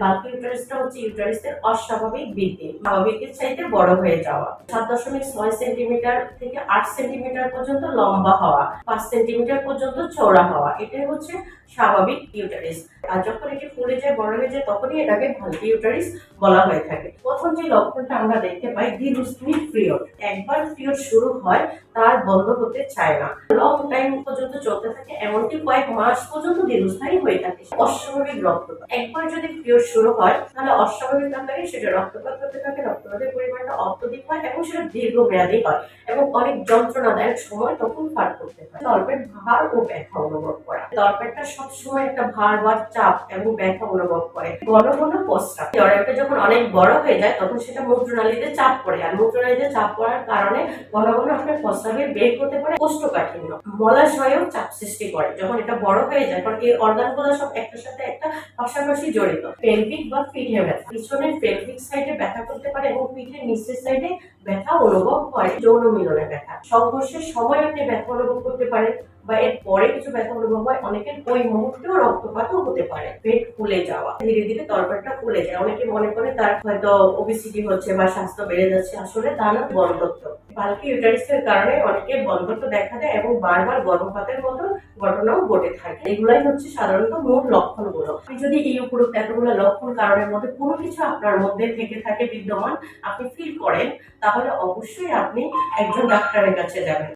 Bulky ইউটারাসটা হচ্ছে ইউটারাসের অস্বাভাবিক বৃদ্ধি, স্বাভাবিকের চাইতে বড় হয়ে যাওয়া। 7.6 সেন্টিমিটার থেকে 8 সেন্টিমিটার পর্যন্ত লম্বা হওয়া, 5 সেন্টিমিটার পর্যন্ত চওড়া হওয়া, এটাই হচ্ছে স্বাভাবিক ইউটারাস। আর যখন এটি ফুলে যায়, বড় হয়ে যায়, তখনই এটাকে বাল্কি ইউটারাস বলা হয়ে থাকে। প্রথম যে লক্ষণটা আমরা দেখতে পাই, দীর্ঘস্থায়ী পিরিয়ড। একবার পিরিয়ড শুরু হয় তার বন্ধ হতে চায় না, লং টাইম পর্যন্ত চলতে থাকে, এমনকি কয়েক মাস পর্যন্ত দীর্ঘস্থায়ী হয়ে থাকে। অস্বাভাবিক রক্তপাত, একবার যদি পিরিয়ড শুরু হয় তাহলে অস্বাভাবিক আকারে সেটা রক্তপাত হতে থাকে, রক্তপাতের পরিমাণটা অত্যধিক হয় এবং সেটা দীর্ঘমেয়াদী হয় এবং অনেক যন্ত্রণাদায়ক সময় তখন পার করতে হয়। তলপেট ভার ও ব্যথা অনুভব করা, তলপেটটা সবসময় একটা ভার বা চাপ এবং ব্যথা অনুভব করে। ঘন ঘন প্রস্রাব, তলপেট যখন অনেক বড় হয়ে যায় তখন সেটা মূত্রনালীতে চাপ পড়ে, আর মূত্রনালীতে চাপ পড়ার কারণে ঘন ঘন আপনার প্রস্রাবের বেগ হতে পারে, কোষ্ঠকাঠিন্য, মলাশয়েও চাপ সৃষ্টি করে যখন এটা বড় হয়ে যায়, কারণ এই অর্গানগুলো সব একটার সাথে একটা পাশাপাশি জড়িত। পেলভিক বা পিঠে ব্যথা, পিছনের পেলভিক সাইডে ব্যথা করতে পারে এবং পিঠের নিচের সাইডে ব্যথা অনুভব হয়। যৌন মিলনে ব্যথা, সংঘর্ষের সময় আপনি ব্যথা অনুভব করতে পারেন বা এর পরে কিছু ব্যথা অনুভব হয়। অনেকের ওই মুহূর্তেও রক্তপাতও হতে পারে। পেট ফুলে যাওয়া, ধীরে ধীরে তলপেটটা ফুলে যায়। অনেকে মনে করে তার হয়তো ওবেসিটি হচ্ছে বা স্বাস্থ্য বেড়ে যাচ্ছে, আসলে তা না, বন্ধ্যাত্ব। বাল্কি ইউটারাসের কারণে অনেকের বন্ধ্যাত্ব দেখা দেয় এবং বারবার গর্ভপাতের মতো ঘটনাও ঘটে থাকে। এগুলাই হচ্ছে সাধারণত মূল লক্ষণগুলো। আপনি যদি এই উপরোক্ত এতগুলো লক্ষণ কারণের মধ্যে কোনো কিছু আপনার মধ্যে থেকে থাকে, বিদ্যমান আপনি ফিল করেন, তাহলে অবশ্যই আপনি একজন ডাক্তারের কাছে যাবেন।